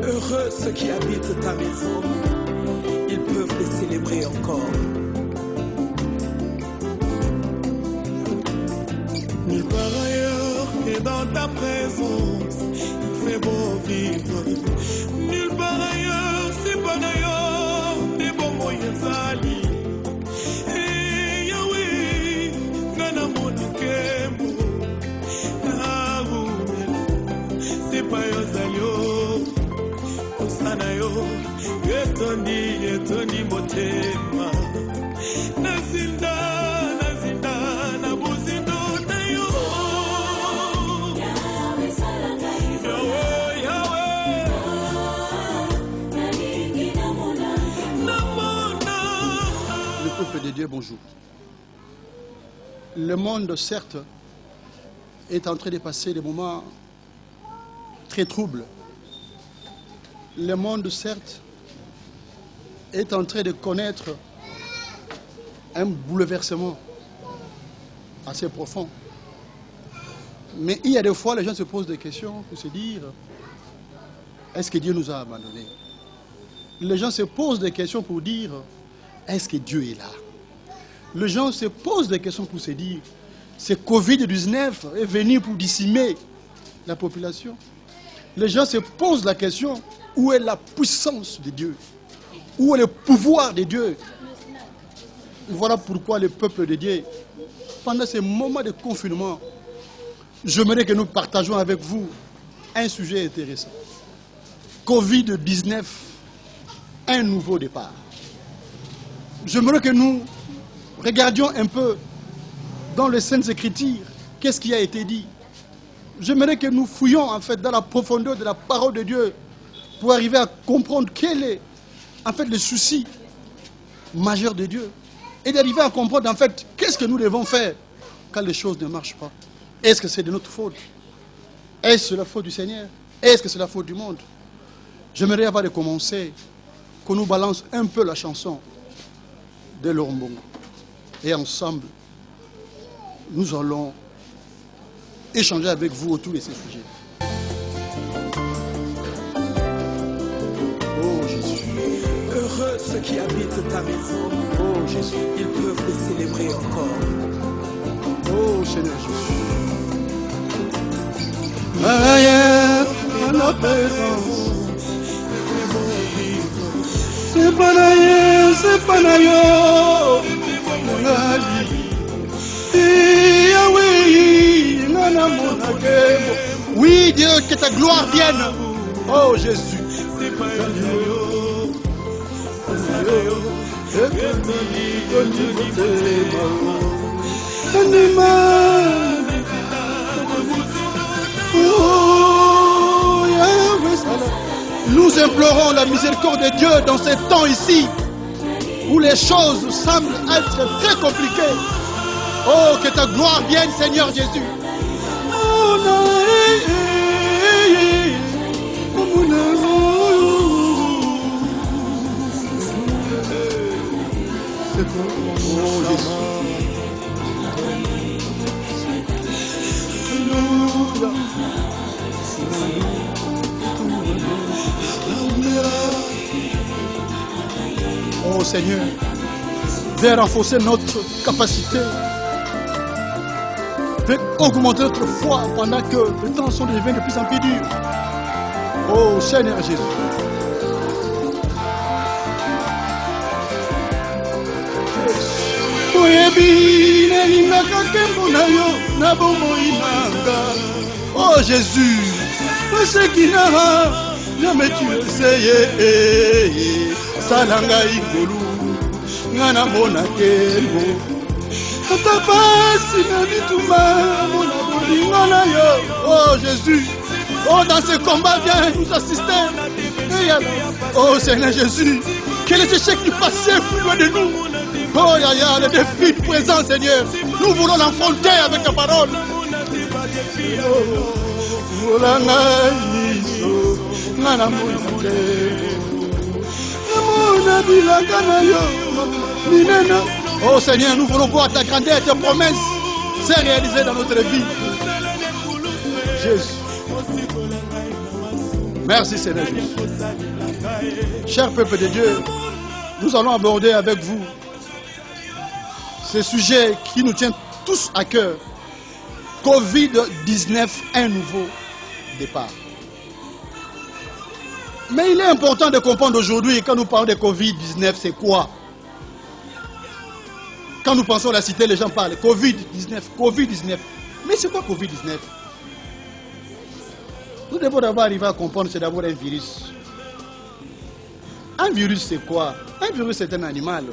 Heureux ceux qui habitent ta maison, ils peuvent les célébrer encore. Nulle part ailleurs que dans ta présence, il fait beau vivre. Nulle part ailleurs, c'est pas d'ailleurs, des bons moyens ali. Et Yahweh, Nana Monakembo, c'est pas Yozalio, Osanayo, Yetoni Motema, Nazinda, Nabuzindo. Peuple de Dieu, bonjour. Le monde, certes, est en train de passer des moments très troubles. Le monde, certes, est en train de connaître un bouleversement assez profond. Mais il y a des fois, les gens se posent des questions pour se dire, est-ce que Dieu nous a abandonnés? Les gens se posent des questions pour dire, est-ce que Dieu est là? Les gens se posent des questions pour se dire, ce Covid-19 est venu pour décimer la population. Les gens se posent la question, où est la puissance de Dieu? Où est le pouvoir de Dieu? Voilà pourquoi le peuple de Dieu, pendant ces moments de confinement, j'aimerais que nous partagions avec vous un sujet intéressant. Covid-19, un nouveau départ. J'aimerais que nous regardions un peu dans les Saintes Écritures, qu'est-ce qui a été dit. J'aimerais que nous fouillions en fait dans la profondeur de la parole de Dieu pour arriver à comprendre quel est en fait le souci majeur de Dieu et d'arriver à comprendre en fait qu'est-ce que nous devons faire quand les choses ne marchent pas. Est-ce que c'est de notre faute? Est-ce la faute du Seigneur? Est-ce que c'est la faute du monde? J'aimerais avant de commencer qu'on nous balance un peu la chanson de Lombongo. Et ensemble, nous allons échanger avec vous autour de ces sujets. Oh Jésus. Heureux ceux qui habitent ta maison. Oh Jésus. Ils peuvent les célébrer encore. Oh Seigneur Jésus. Ailleurs, à la présence. C'est pas d'ailleurs, c'est pas d'ailleurs. Oui, Dieu, que ta gloire vienne. Oh Jésus. Nous implorons la miséricorde de Dieu dans ces temps ici, où les choses semblent être très compliquées. Oh, que ta gloire vienne, Seigneur Jésus. Oh, Jésus. Oh Seigneur, viens renforcer notre capacité, viens augmenter notre foi pendant que les temps sont devenus de plus en plus durs. Oh Seigneur Jésus. Oh Jésus, jamais tu essayé salanga ingolu ngana mona kembo ata pasi na bituma mona bolingana yo. Oh Jésus, oh dans ce combat viens nous assister. Oh Seigneur Jésus, que les échecs du passé plus loin de nous. Oh yaya, le défi du présent Seigneur, nous voulons l'affronter avec ta parole. Oh Seigneur, nous voulons voir ta grandeur et tes promesses s'est réalisé dans notre vie. Jésus. Merci Seigneur Jésus. Cher peuple de Dieu, nous allons aborder avec vous ce sujet qui nous tient tous à cœur. Covid-19, un nouveau départ. Mais il est important de comprendre aujourd'hui, quand nous parlons de Covid-19, c'est quoi? Quand nous pensons à la cité, les gens parlent Covid-19, Covid-19. Mais c'est quoi Covid-19? Nous devons d'abord arriver à comprendre que c'est d'abord un virus. Un virus, c'est quoi? Un virus, c'est un animal.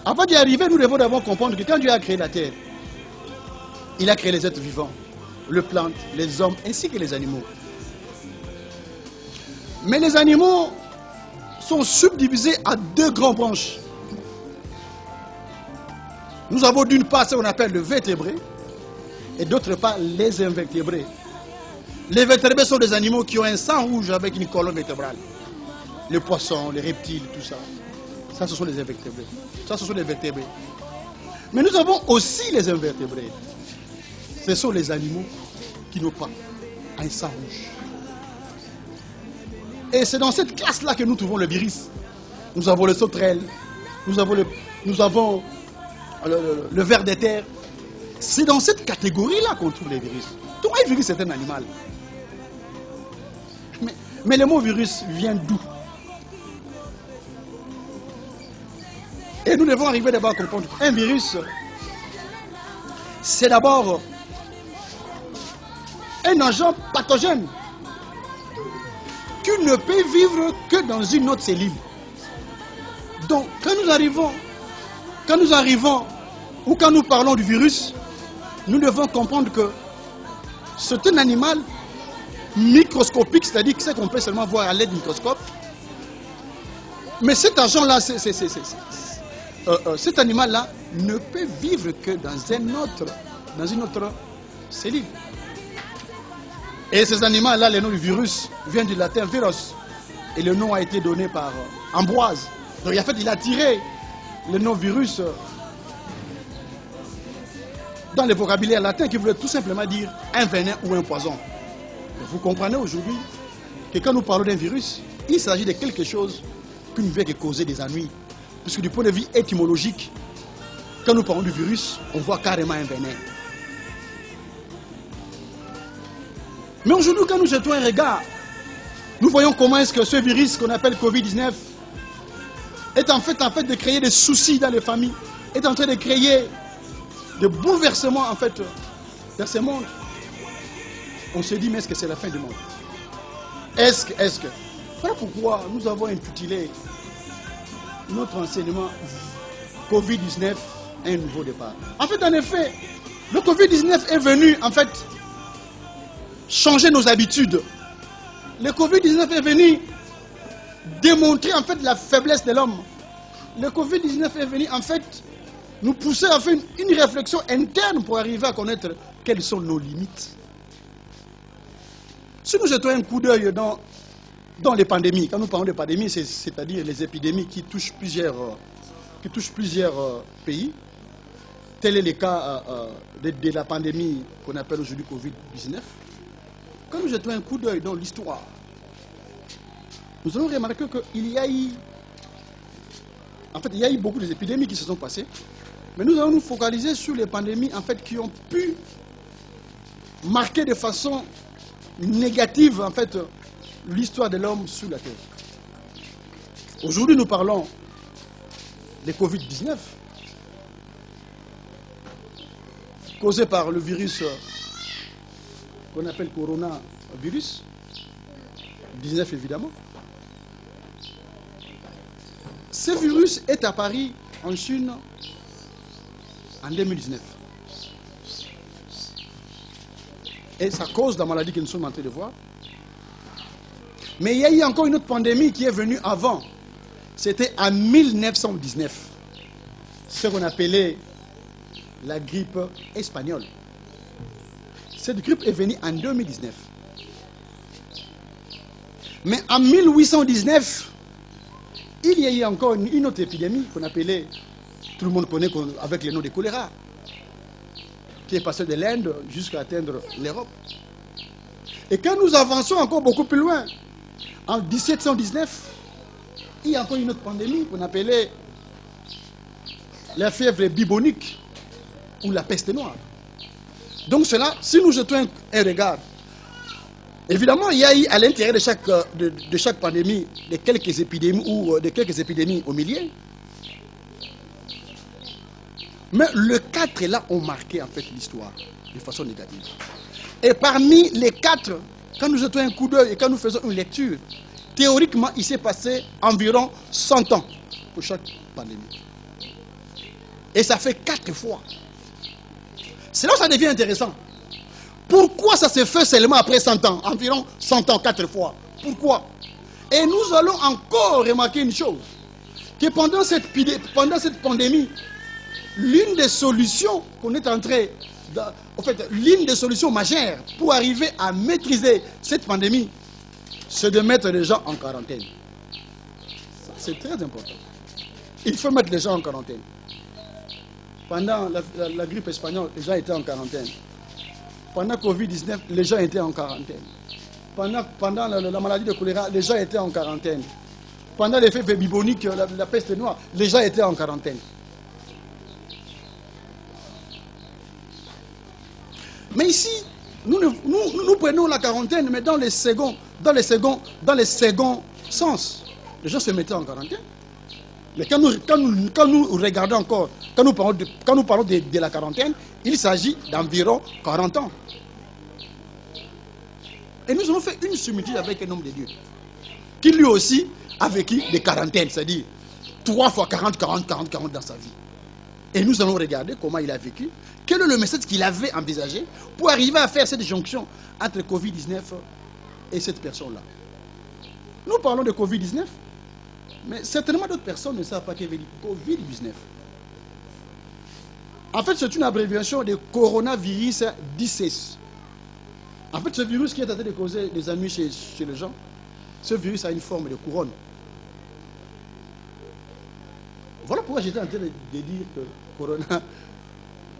Avant d'y arriver, nous devons d'abord comprendre que quand Dieu a créé la terre, il a créé les êtres vivants, les plantes, les hommes, ainsi que les animaux. Mais les animaux sont subdivisés à deux grandes branches. Nous avons d'une part ce qu'on appelle le vertébré et d'autre part les invertébrés. Les vertébrés sont des animaux qui ont un sang rouge avec une colonne vertébrale. Les poissons, les reptiles, tout ça. Ça, ce sont les invertébrés. Ça, ce sont les vertébrés. Mais nous avons aussi les invertébrés. Ce sont les animaux qui n'ont pas un sang rouge. Et c'est dans cette classe-là que nous trouvons le virus. Nous avons le sauterelle, nous avons le ver de terre. C'est dans cette catégorie-là qu'on trouve les virus. Donc un virus, c'est un animal. Mais le mot virus vient d'où? Et nous devons arriver d'abord à comprendre qu'un virus, c'est d'abord un agent pathogène qui ne peut vivre que dans une autre cellule. Donc, quand nous arrivons, ou quand nous parlons du virus, nous devons comprendre que c'est un animal microscopique, c'est-à-dire ce qu'on peut seulement voir à l'aide du microscope. Mais cet agent-là, cet animal-là ne peut vivre que dans une autre cellule. Et ces animaux-là, le nom du virus vient du latin virus. Et le nom a été donné par Ambroise. Donc en fait, il a tiré le nom virus dans le vocabulaire latin qui voulait tout simplement dire un venin ou un poison. Et vous comprenez aujourd'hui que quand nous parlons d'un virus, il s'agit de quelque chose qui ne fait que causer des ennuis. Puisque du point de vue étymologique, quand nous parlons du virus, on voit carrément un venin. Mais aujourd'hui, quand nous jetons un regard, nous voyons comment est-ce que ce virus qu'on appelle Covid-19 est en fait de créer des soucis dans les familles, est en train de créer des bouleversements en fait dans ce monde. On se dit, mais est-ce que c'est la fin du monde? Est-ce que voilà pourquoi nous avons intitulé notre enseignement Covid-19, un nouveau départ. En fait, en effet, le Covid-19 est venu en fait changer nos habitudes. Le Covid-19 est venu démontrer en fait la faiblesse de l'homme. Le Covid-19 est venu en fait nous pousser à faire une réflexion interne pour arriver à connaître quelles sont nos limites. Si nous jetons un coup d'œil dans les pandémies, quand nous parlons de pandémies, c'est-à-dire les épidémies qui touchent plusieurs pays, tel est le cas de la pandémie qu'on appelle aujourd'hui Covid-19. Quand nous jetons un coup d'œil dans l'histoire, nous allons remarquer qu'il y a eu, beaucoup d'épidémies qui se sont passées, mais nous allons nous focaliser sur les pandémies en fait qui ont pu marquer de façon négative en fait l'histoire de l'homme sur la terre. Aujourd'hui, nous parlons de Covid-19, causé par le virus qu'on appelle coronavirus, 19 évidemment. Ce virus est apparu en Chine en 2019. Et ça cause la maladie que nous sommes en train de voir. Mais il y a eu encore une autre pandémie qui est venue avant. C'était en 1919. Ce qu'on appelait la grippe espagnole. Cette grippe est venue en 2019. Mais en 1819, il y a eu encore une autre épidémie qu'on appelait, tout le monde connaît avec le nom de choléra. qui est passé de l'Inde jusqu'à atteindre l'Europe. Et quand nous avançons encore beaucoup plus loin, en 1719, il y a encore une autre pandémie qu'on appelait la fièvre bubonique ou la peste noire. Donc cela, si nous jetons un regard, évidemment, il y a eu à l'intérieur de chaque pandémie de quelques épidémies au milieu. Mais les 4 là ont marqué en fait l'histoire de façon négative. Et parmi les 4, quand nous jetons un coup d'œil et quand nous faisons une lecture, théoriquement, il s'est passé environ 100 ans pour chaque pandémie. Et ça fait 4 fois. C'est là où ça devient intéressant. Pourquoi ça se fait seulement après 100 ans? Environ 100 ans, 4 fois. Pourquoi? Et nous allons encore remarquer une chose. Que pendant cette pandémie, l'une des solutions qu'on est en train l'une des solutions majeures pour arriver à maîtriser cette pandémie, c'est de mettre les gens en quarantaine. C'est très important. Il faut mettre les gens en quarantaine. Pendant la grippe espagnole, les gens étaient en quarantaine. Pendant Covid-19, les gens étaient en quarantaine. Pendant la maladie de choléra, les gens étaient en quarantaine. Pendant l'effet bubonique, la peste noire, les gens étaient en quarantaine. Mais ici, nous prenons la quarantaine, mais dans les seconds sens. Les gens se mettaient en quarantaine. Mais quand nous regardons encore, quand nous parlons de la quarantaine, il s'agit d'environ 40 ans. Et nous avons fait une similitude avec un homme de Dieu, qui lui aussi a vécu des quarantaines, c'est-à-dire 3 fois 40 dans sa vie. Et nous allons regarder comment il a vécu, quel est le message qu'il avait envisagé pour arriver à faire cette jonction entre Covid-19 et cette personne-là. Nous parlons de Covid-19, mais certainement d'autres personnes ne savent pas qu'il y avait Covid-19. En fait, c'est une abréviation de coronavirus 16. En fait, ce virus qui est en train de causer des ennuis chez les gens, ce virus a une forme de couronne. Voilà pourquoi j'étais en train de dire que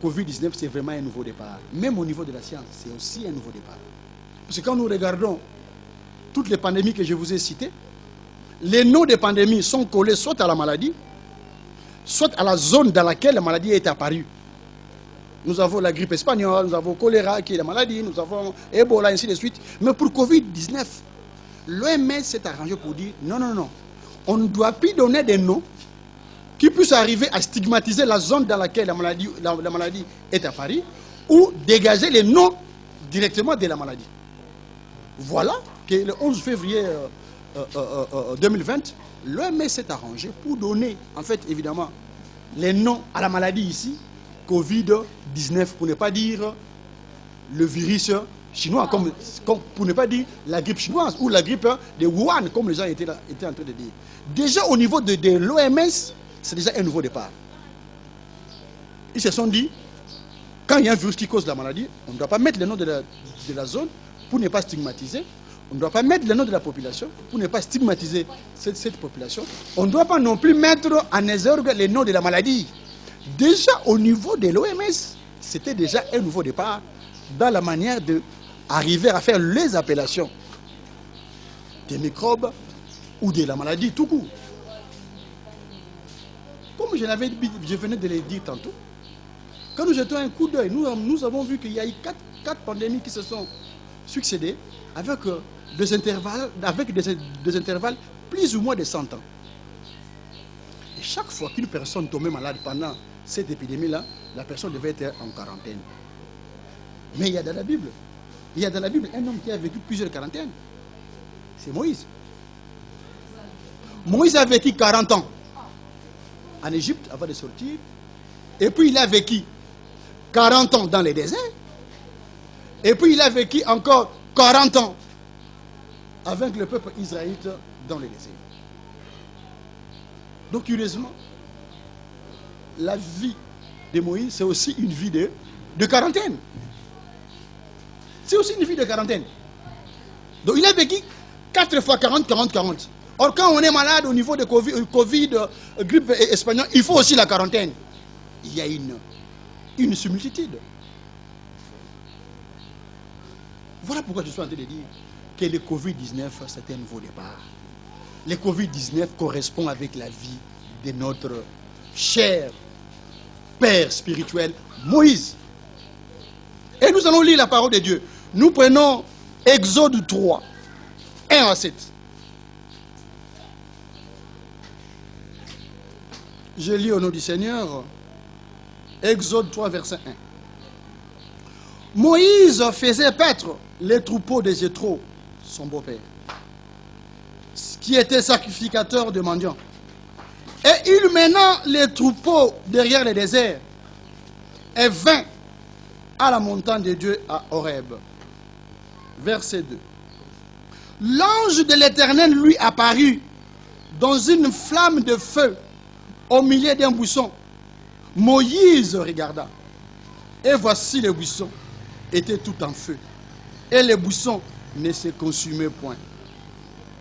Covid-19, c'est vraiment un nouveau départ. Même au niveau de la science, c'est aussi un nouveau départ. Parce que quand nous regardons toutes les pandémies que je vous ai citées, les noms des pandémies sont collés soit à la maladie, soit à la zone dans laquelle la maladie est apparue. Nous avons la grippe espagnole, nous avons le choléra qui est la maladie, nous avons Ebola, ainsi de suite. Mais pour Covid-19, l'OMS s'est arrangé pour dire non. On ne doit plus donner des noms qui puissent arriver à stigmatiser la zone dans laquelle la maladie est apparue ou dégager les noms directement de la maladie. Voilà que le 11 février 2020, l'OMS s'est arrangé pour donner, en fait, évidemment, les noms à la maladie ici, Covid-19, pour ne pas dire le virus chinois, pour ne pas dire la grippe chinoise ou la grippe de Wuhan, comme les gens étaient en train de dire. Déjà au niveau de l'OMS, c'est déjà un nouveau départ. Ils se sont dit, quand il y a un virus qui cause la maladie, on ne doit pas mettre le nom de la zone pour ne pas stigmatiser. On ne doit pas mettre le nom de la population pour ne pas stigmatiser cette population. On ne doit pas non plus mettre en exergue les noms de la maladie. Déjà au niveau de l'OMS, c'était déjà un nouveau départ dans la manière d'arriver à faire les appellations des microbes ou de la maladie tout court. Comme je venais de le dire tantôt, quand nous jetons un coup d'œil, nous avons vu qu'il y a eu 4 pandémies qui se sont succédées avec des intervalles plus ou moins de 100 ans. Et chaque fois qu'une personne tombait malade pendant cette épidémie-là, la personne devait être en quarantaine. Mais il y a dans la Bible un homme qui a vécu plusieurs quarantaines. C'est Moïse. Moïse a vécu 40 ans en Égypte avant de sortir. Et puis il a vécu 40 ans dans les déserts. Et puis il a vécu encore 40 ans avec le peuple israélite dans les déserts. Donc curieusement, la vie de Moïse, c'est aussi une vie de quarantaine. C'est aussi une vie de quarantaine. Donc il a vécu 4 fois 40. Or quand on est malade au niveau de Covid, grippe espagnole, il faut aussi la quarantaine. Il y a une similitude. Voilà pourquoi je suis en train de dire que le Covid-19, c'est un nouveau départ. Le Covid-19 correspond avec la vie de notre cher Père spirituel, Moïse. Et nous allons lire la parole de Dieu. Nous prenons Exode 3, 1 à 7. Je lis au nom du Seigneur. Exode 3, verset 1. Moïse faisait paître les troupeaux de Jéthro, son beau-père, qui était sacrificateur de mendiants. Et il mena les troupeaux derrière le désert et vint à la montagne de Dieu à Horeb. Verset 2. L'ange de l'Éternel lui apparut dans une flamme de feu au milieu d'un buisson. Moïse regarda, et voici le buisson était tout en feu, et le buisson ne se consumait point.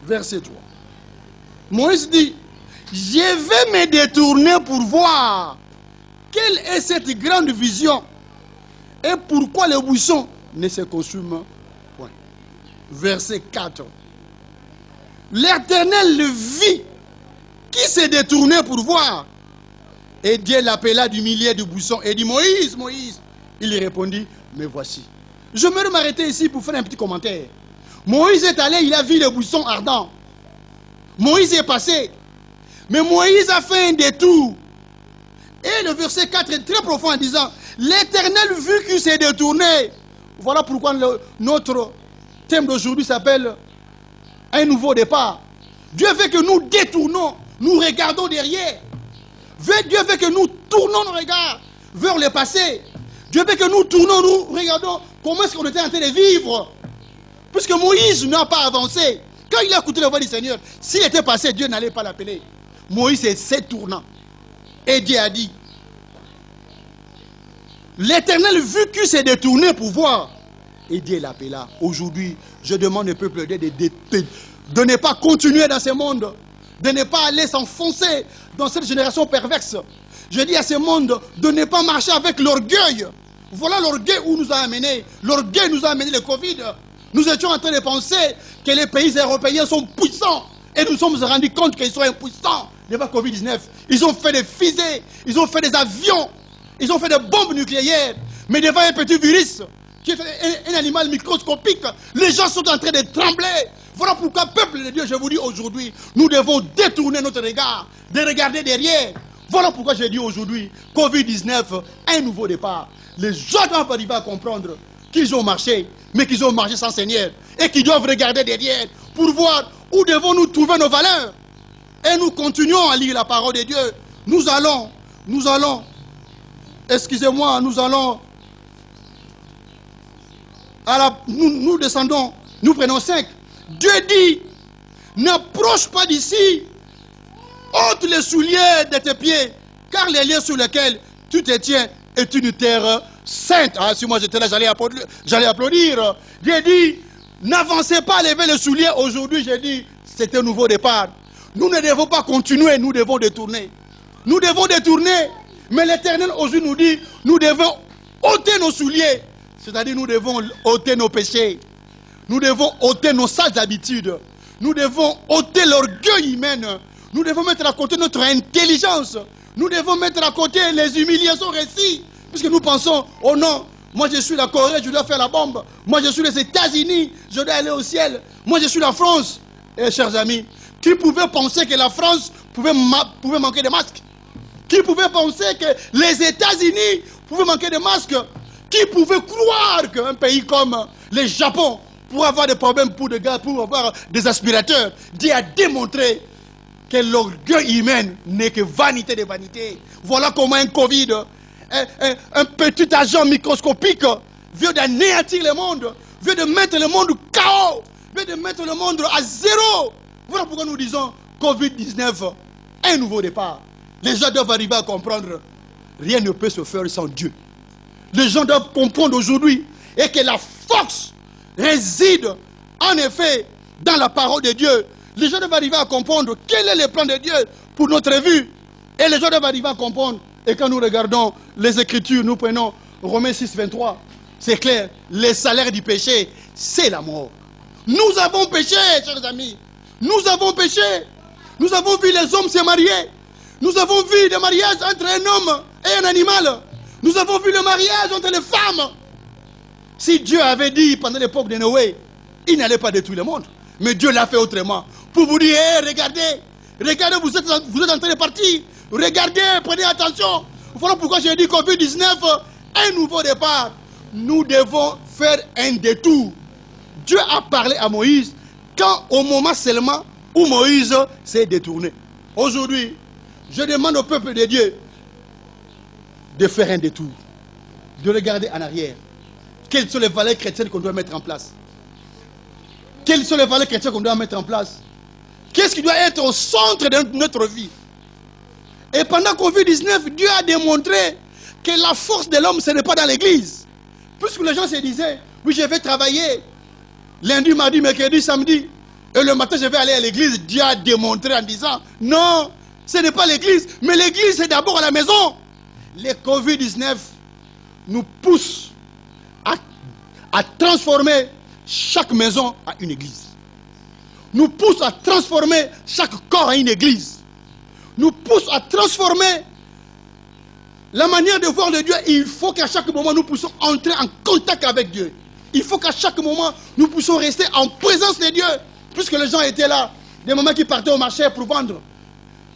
Verset 3. Moïse dit, je vais me détourner pour voir quelle est cette grande vision et pourquoi le buisson ne se consume point. Verset 4. L'Éternel le vit qui s'est détourné pour voir. Et Dieu l'appela du milieu du buisson et dit, Moïse, Moïse. Il lui répondit, me voici. Je vais m'arrêter ici pour faire un petit commentaire. Moïse est allé, il a vu le buisson ardent. Moïse est passé. Mais Moïse a fait un détour. Et le verset 4 est très profond en disant, l'Éternel vu qu'il s'est détourné. Voilà pourquoi notre thème d'aujourd'hui s'appelle un nouveau départ. Dieu veut que nous détournons, nous regardons derrière. Dieu veut que nous tournons nos regards vers le passé. Dieu veut que nous tournons, nous regardons comment est-ce qu'on était en train de vivre. Puisque Moïse n'a pas avancé. Quand il a écouté la voix du Seigneur, s'il était passé, Dieu n'allait pas l'appeler. Moïse s'est tournant. Et Dieu a dit, l'Éternel vu qu'il s'est détourné pour voir. Et Dieu l'appela. Aujourd'hui, je demande au peuple de ne pas continuer dans ce monde, de ne pas aller s'enfoncer dans cette génération perverse. Je dis à ce monde de ne pas marcher avec l'orgueil. Voilà l'orgueil où nous a amené. L'orgueil nous a amené le Covid. Nous étions en train de penser que les pays européens sont puissants. Et nous nous sommes rendus compte qu'ils sont impuissants devant Covid-19. Ils ont fait des fusées, ils ont fait des avions, ils ont fait des bombes nucléaires. Mais devant un petit virus, qui est un animal microscopique, les gens sont en train de trembler. Voilà pourquoi, peuple de Dieu, je vous dis aujourd'hui, nous devons détourner notre regard, de regarder derrière. Voilà pourquoi je dis aujourd'hui, Covid-19, un nouveau départ. Les gens doivent arriver à comprendre qu'ils ont marché, mais qu'ils ont marché sans Seigneur. Et qu'ils doivent regarder derrière pour voir où devons-nous trouver nos valeurs. Et nous continuons à lire la parole de Dieu. Nous allons, excusez-moi, nous descendons, nous prenons 5. Dieu dit, n'approche pas d'ici, ôte les souliers de tes pieds, car les lieux sur lesquels tu te tiens est une terre sainte. Ah, si moi j'étais là, j'allais applaudir. Dieu dit, n'avancez pas à lever les souliers. Aujourd'hui, j'ai dit, c'est un nouveau départ. Nous ne devons pas continuer, nous devons détourner. Nous devons détourner, mais l'Éternel aujourd'hui nous dit, nous devons ôter nos souliers. C'est-à-dire, nous devons ôter nos péchés. Nous devons ôter nos sales habitudes. Nous devons ôter l'orgueil humain. Nous devons mettre à côté notre intelligence. Nous devons mettre à côté les humiliations récits. Puisque nous pensons, oh non, moi je suis la Corée, je dois faire la bombe. Moi je suis les États-Unis, je dois aller au ciel. Moi je suis la France. Et chers amis, qui pouvait penser que la France pouvait manquer de masques? Qui pouvait penser que les États-Unis pouvaient manquer de masques? Qui pouvait croire qu'un pays comme le Japon pour avoir des problèmes pour avoir des aspirateurs? Dieu a démontré que l'orgueil humain n'est que vanité de vanité. Voilà comment un Covid, un petit agent microscopique, vient d'anéantir le monde, vient de mettre le monde chaos, vient de mettre le monde à zéro. Voilà pourquoi nous disons Covid-19, un nouveau départ. Les gens doivent arriver à comprendre, rien ne peut se faire sans Dieu. Les gens doivent comprendre aujourd'hui et que la force réside en effet dans la parole de Dieu. Les gens doivent arriver à comprendre quel est le plan de Dieu pour notre vie. Et les gens doivent arriver à comprendre. Et quand nous regardons les Écritures, nous prenons Romains 6, 23. C'est clair, le salaire du péché, c'est la mort. Nous avons péché, chers amis. Nous avons péché. Nous avons vu les hommes se marier. Nous avons vu des mariages entre un homme et un animal. Nous avons vu le mariage entre les femmes. Si Dieu avait dit pendant l'époque de Noé, il n'allait pas détruire le monde. Mais Dieu l'a fait autrement. Pour vous dire, hey, regardez, vous êtes en train de partir. Regardez, prenez attention. Voilà pourquoi j'ai dit Covid-19, un nouveau départ. Nous devons faire un détour. Dieu a parlé à Moïse quand au moment seulement où Moïse s'est détourné. Aujourd'hui, je demande au peuple de Dieu de faire un détour, de regarder en arrière. Quelles sont les valeurs chrétiennes qu'on doit mettre en place? Quelles sont les valeurs chrétiennes qu'on doit mettre en place? Qu'est-ce qui doit être au centre de notre vie? Et pendant Covid-19, Dieu a démontré que la force de l'homme, ce n'est pas dans l'église. Puisque les gens se disaient, oui, je vais travailler lundi, mardi, mercredi, samedi, et le matin, je vais aller à l'église. Dieu a démontré en disant, non, ce n'est pas l'église, mais l'église, c'est d'abord à la maison. Les Covid-19 nous poussent à transformer chaque maison en une église. Nous poussent à transformer chaque corps en une église. Nous poussent à transformer la manière de voir le Dieu. Il faut qu'à chaque moment, nous puissions entrer en contact avec Dieu. Il faut qu'à chaque moment, nous puissions rester en présence de Dieu. Puisque les gens étaient là, des moments qui partaient au marché pour vendre,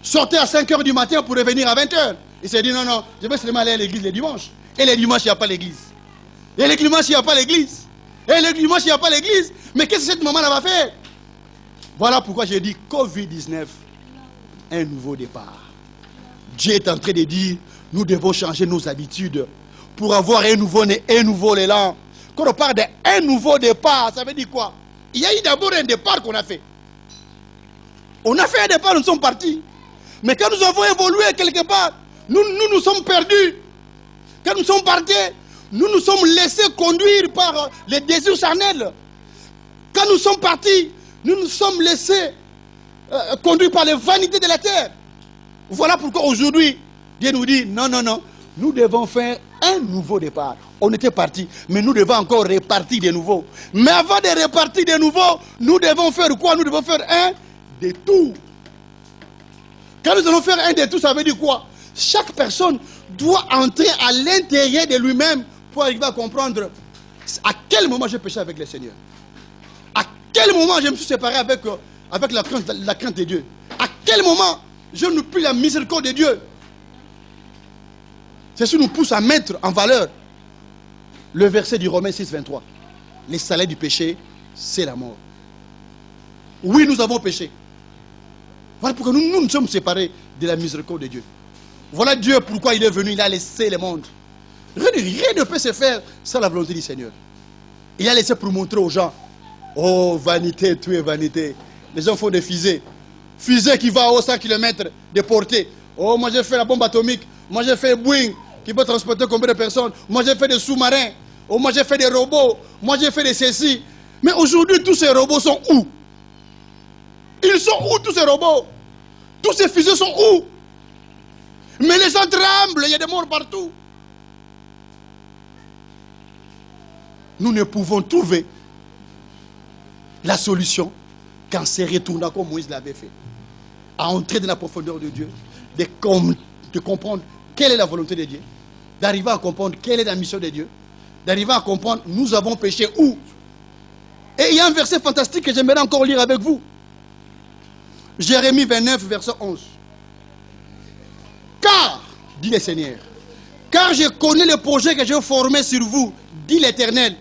sortaient à 5 h du matin pour revenir à 20 h. Il s'est dit, non, non, je vais seulement aller à l'église les dimanches. Et les dimanches, il n'y a pas l'église. Et les dimanches, il n'y a pas l'église. Et les dimanches, il n'y a pas l'église. Mais qu'est-ce que cette maman va faire? Voilà pourquoi j'ai dit Covid-19, un nouveau départ. Dieu est en train de dire, nous devons changer nos habitudes pour avoir un nouveau-né, un nouveau élan. Quand on parle d'un nouveau départ, ça veut dire quoi? Il y a eu d'abord un départ qu'on a fait. On a fait un départ, nous sommes partis. Mais quand nous avons évolué quelque part, nous sommes perdus. Quand nous sommes partis, nous nous sommes laissés conduire par les désirs charnels. Quand nous sommes partis, nous nous sommes laissés conduire par les vanités de la terre. Voilà pourquoi aujourd'hui, Dieu nous dit, non, non, non, nous devons faire un nouveau départ. On était partis, mais nous devons encore repartir de nouveau. Mais avant de repartir de nouveau, nous devons faire quoi? Nous devons faire un détour. Quand nous allons faire un détour, ça veut dire quoi? Chaque personne doit entrer à l'intérieur de lui-même pour arriver à comprendre à quel moment j'ai péché avec le Seigneur. À quel moment je me suis séparé avec la crainte de Dieu. À quel moment je n'ai plus la miséricorde de Dieu. C'est ce qui nous pousse à mettre en valeur le verset du Romains 6, 23. Les salaires du péché, c'est la mort. Oui, nous avons péché. Voilà pourquoi nous nous sommes séparés de la miséricorde de Dieu. Voilà Dieu pourquoi il est venu, il a laissé le monde. Rien ne peut se faire sans la volonté du Seigneur. Il a laissé pour montrer aux gens, oh vanité, tout est vanité. Les gens font des fusées. Fusée qui va à 100 km de portée. Oh, moi j'ai fait la bombe atomique. Moi j'ai fait Boeing qui peut transporter combien de personnes. Moi j'ai fait des sous-marins. Oh, moi j'ai fait des robots. Moi j'ai fait des ceci. Mais aujourd'hui, tous ces robots sont où? Ils sont où tous ces robots? Tous ces fusées sont où? Mais les gens tremblent, il y a des morts partout. Nous ne pouvons trouver la solution qu'en se retournant comme Moïse l'avait fait. À entrer dans la profondeur de Dieu, de comprendre quelle est la volonté de Dieu, d'arriver à comprendre quelle est la mission de Dieu, d'arriver à comprendre nous avons péché où. Et il y a un verset fantastique que j'aimerais encore lire avec vous. Jérémie 29, verset 11. Car, dit le Seigneur, car je connais le projet que j'ai formé sur vous, dit l'Éternel,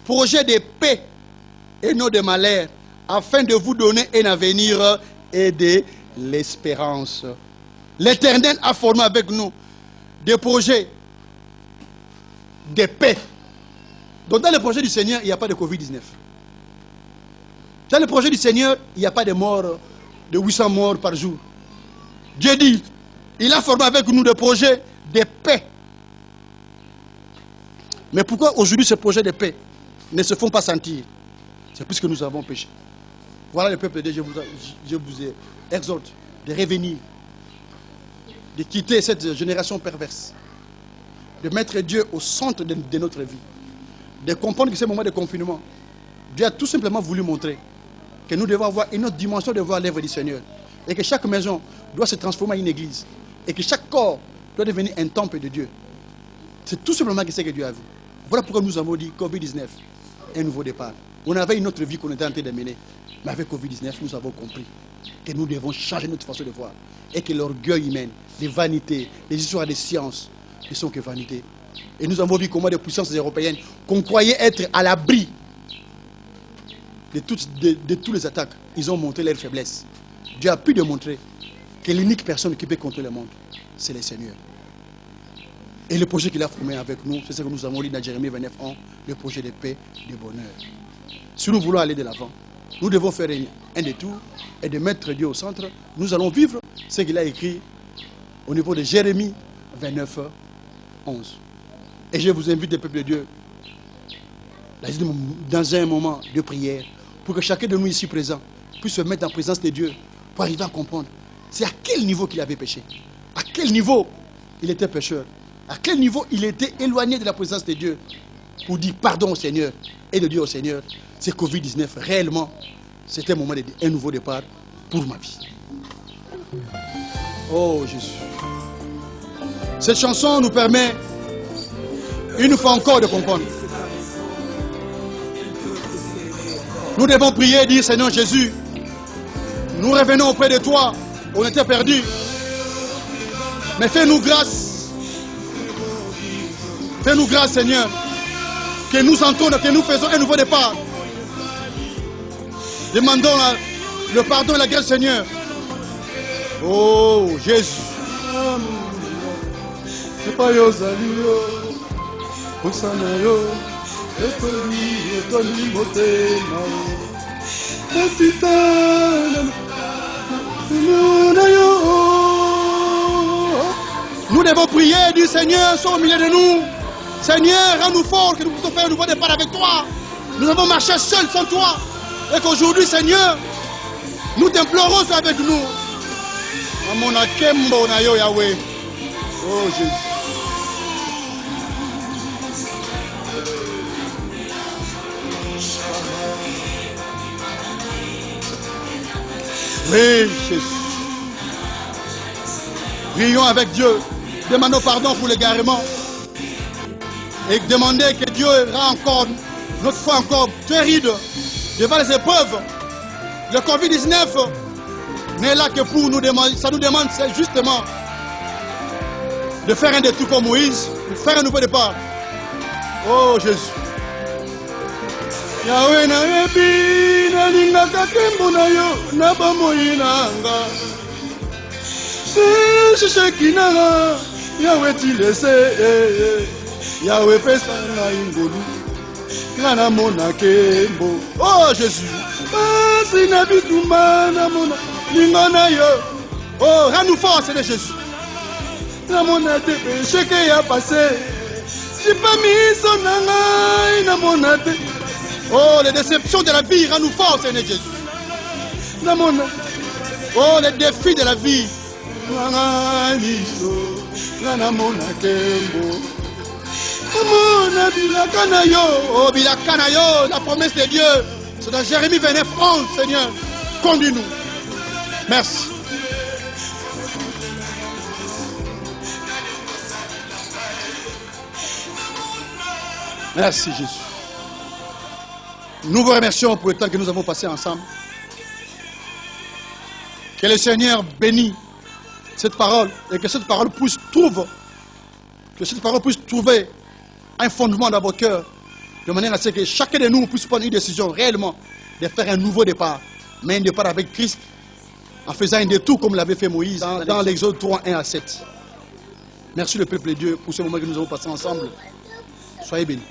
projet de paix et non de malheur, afin de vous donner un avenir et de l'espérance. L'Éternel a formé avec nous des projets de paix. Donc dans le projet du Seigneur, il n'y a pas de Covid-19. Dans le projet du Seigneur, il n'y a pas de morts, de 800 morts par jour. Dieu dit, il a formé avec nous des projets de paix. Mais pourquoi aujourd'hui ces projets de paix ne se font pas sentir? C'est puisque nous avons péché. Voilà le peuple de Dieu, je vous exhorte de revenir, de quitter cette génération perverse, de mettre Dieu au centre de notre vie, de comprendre que c'est un moment de confinement. Dieu a tout simplement voulu montrer que nous devons avoir une autre dimension de voir l'œuvre du Seigneur. Et que chaque maison doit se transformer en une église. Et que chaque corps doit devenir un temple de Dieu. C'est tout simplement ce que Dieu a vu. Voilà pourquoi nous avons dit Covid-19, un nouveau départ. On avait une autre vie qu'on était en train de mener. Mais avec Covid-19, nous avons compris que nous devons changer notre façon de voir. Et que l'orgueil humain, les vanités, les histoires de science ne sont que vanités. Et nous avons vu comment des puissances européennes qu'on croyait être à l'abri de toutes les attaques, ils ont montré leur faiblesse. Dieu a pu démontrer que l'unique personne qui peut contrôler le monde, c'est le Seigneur. Et le projet qu'il a formé avec nous, c'est ce que nous avons lu dans Jérémie 29:1, le projet de paix, de bonheur. Si nous voulons aller de l'avant, nous devons faire un détour et de mettre Dieu au centre. Nous allons vivre ce qu'il a écrit au niveau de Jérémie 29:11. Et je vous invite, les peuples de Dieu, dans un moment de prière, pour que chacun de nous ici présents puisse se mettre en présence de Dieu, pour arriver à comprendre c'est à quel niveau qu'il avait péché, à quel niveau il était pécheur, à quel niveau il était éloigné de la présence de Dieu, pour dire pardon au Seigneur et de dire au Seigneur, c'est Covid-19, réellement, c'était un moment d'un nouveau départ pour ma vie. Oh Jésus. Cette chanson nous permet une fois encore de comprendre. Nous devons prier et dire, Seigneur Jésus, nous revenons auprès de toi, on était perdus. Mais fais-nous grâce. Fais-nous grâce, Seigneur, que nous entrons, que nous faisons un nouveau départ. Demandons le pardon et la grâce, Seigneur. Oh Jésus. C'est pas yo zalio, osanayo, etoli motema, etitana, nous devons prier du Seigneur, sois au milieu de nous. Seigneur, rends-nous forts, que nous puissions faire un nouveau départ avec toi. Nous avons marché seuls sans toi. Et qu'aujourd'hui, Seigneur, nous t'implorons, sois avec nous. Amona kembo na yo Yahweh. Oh Jésus. Oui, Jésus. Prions avec Dieu. Demandons pardon pour l'égarement. Et demandez que Dieu rend encore notre foi encore terrible devant les épreuves. Le Covid-19 n'est là que pour nous demander, ça nous demande justement de faire un détour comme Moïse, de faire un nouveau départ. Oh Jésus. Yahweh na yebi na lingaka kembo na yo na bomoi nanga. Shisheki nanga Yahweh tilese Yahweh pesa na ingolu ngana mona kembo. Oh Jésus. Sina bituma na mona lingana yo. Oh, rends-nous force, Seigneur Jésus. Na mona te péché que y a passé. J'ai pas mis son nanga na mona te. Oh, les déceptions de la vie, rends-nous force, Seigneur Jésus. Oh, les défis de la vie. Oh, Bilakanayo, la promesse de Dieu. C'est dans Jérémie 29:11, Seigneur. Conduis-nous. Merci. Merci, Jésus. Nous vous remercions pour le temps que nous avons passé ensemble. Que le Seigneur bénisse cette parole et que cette parole puisse trouver un fondement dans vos cœurs, de manière à ce que chacun de nous puisse prendre une décision réellement de faire un nouveau départ, mais un départ avec Christ, en faisant un détour comme l'avait fait Moïse dans l'Exode 3:1-7. Merci le peuple de Dieu pour ce moment que nous avons passé ensemble. Soyez bénis.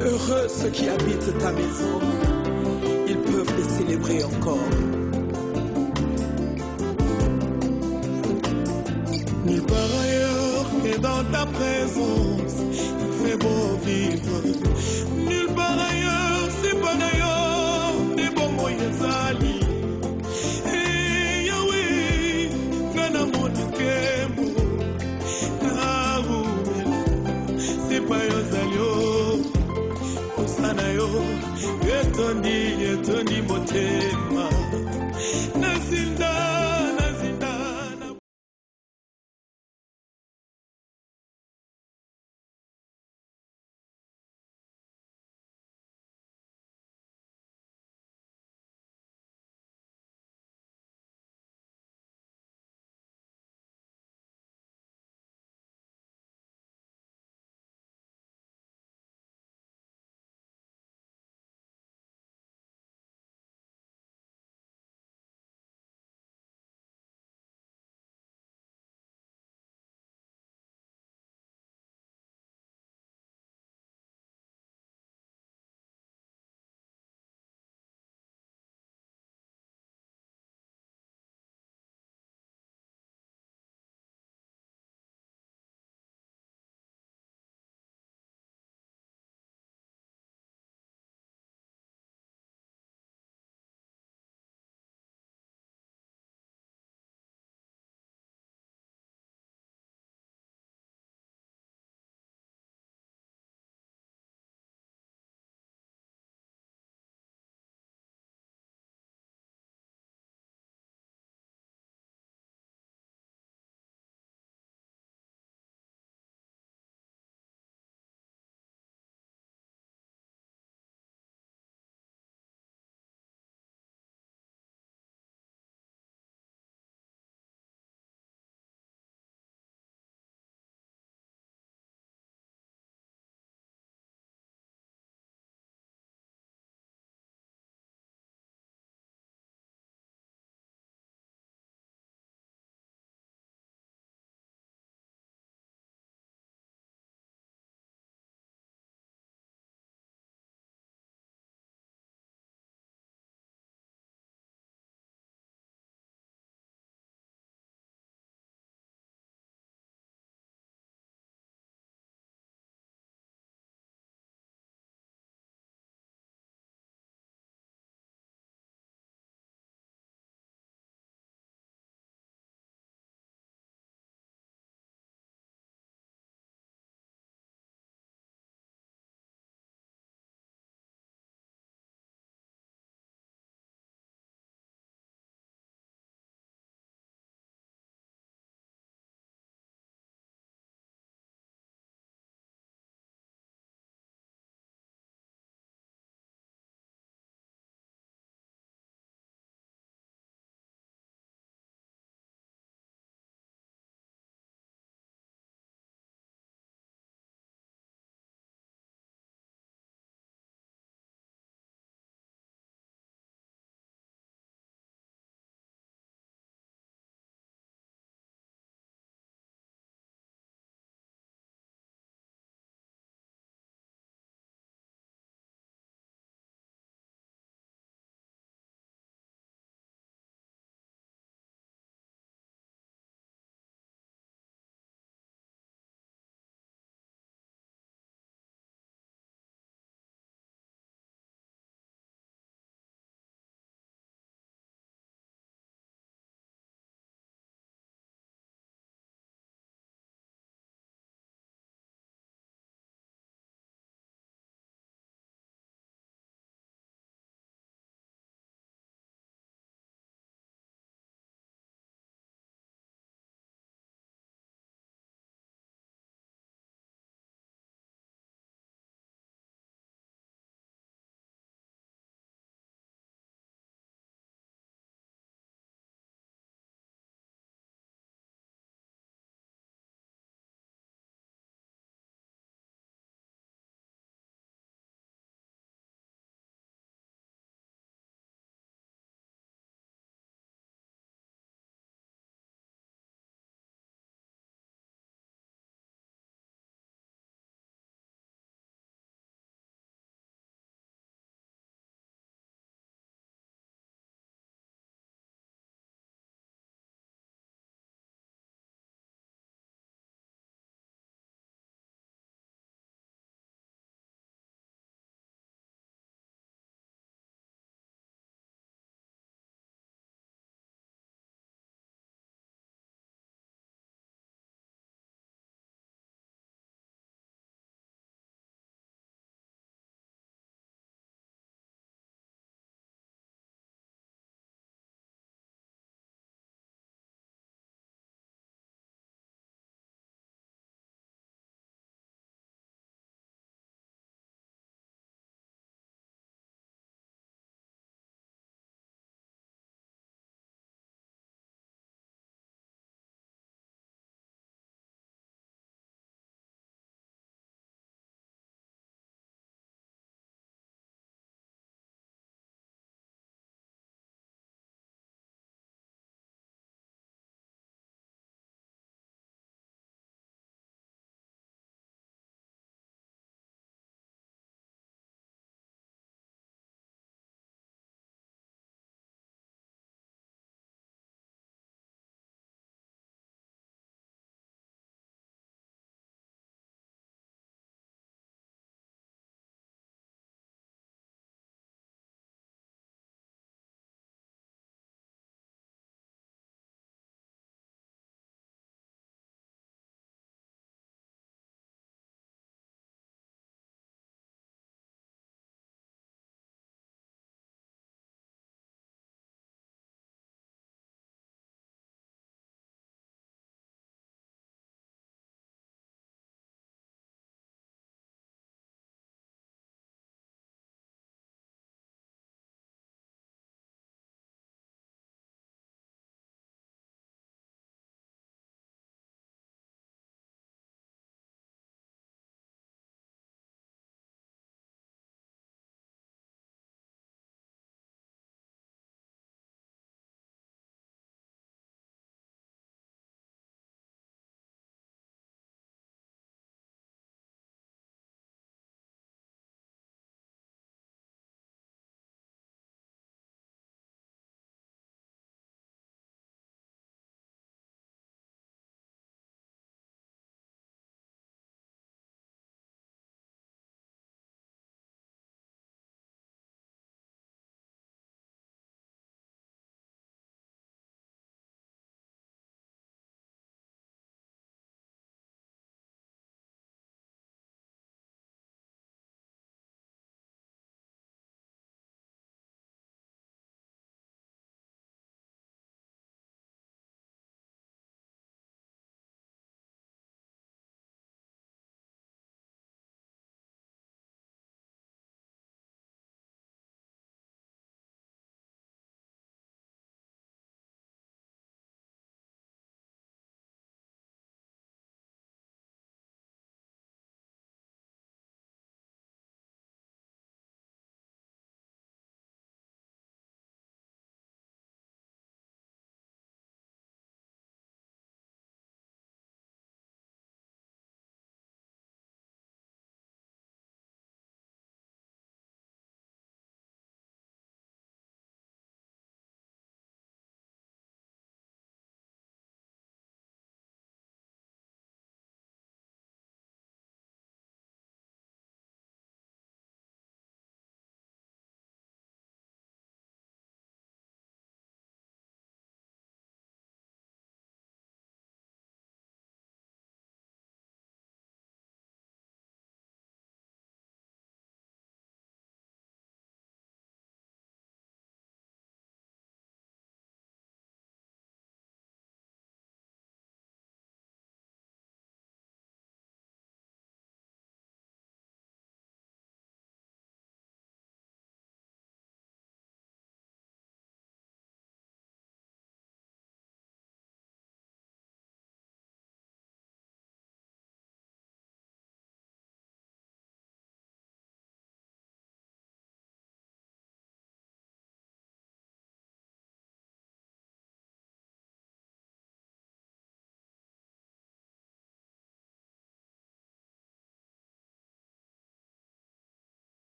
Heureux ceux qui habitent ta maison, ils peuvent te célébrer encore. Nulle part ailleurs que dans ta présence, il fait beau vivre. Nulle part ailleurs, c'est pas d'ailleurs, des bons moyens ali. Et Yahweh, Nana Monakembo, tondi